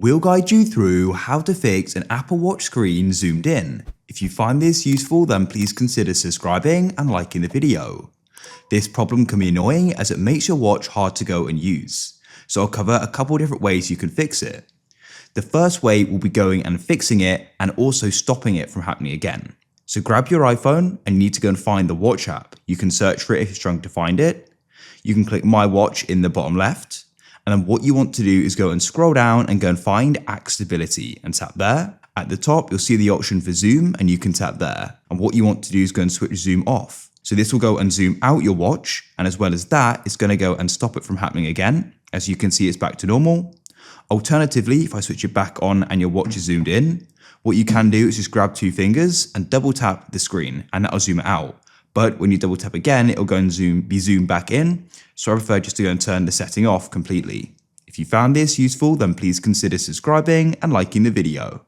We'll guide you through how to fix an Apple Watch screen zoomed in. If you find this useful, then please consider subscribing and liking the video. This problem can be annoying as it makes your watch hard to go and use. So I'll cover a couple different ways you can fix it. The first way will be going and fixing it and also stopping it from happening again. So grab your iPhone and you need to go and find the watch app. You can search for it if you're struggling to find it. You can click My Watch in the bottom left. And then what you want to do is go and scroll down and go and find Accessibility and tap there. At the top, you'll see the option for zoom and you can tap there. And what you want to do is go and switch zoom off. So this will go and zoom out your watch. And as well as that, it's going to go and stop it from happening again. As you can see, it's back to normal. Alternatively, if I switch it back on and your watch is zoomed in, what you can do is just grab two fingers and double tap the screen and that'll zoom it out. But when you double tap again, it'll go and be zoomed back in. So I prefer just to go and turn the setting off completely. If you found this useful, then please consider subscribing and liking the video.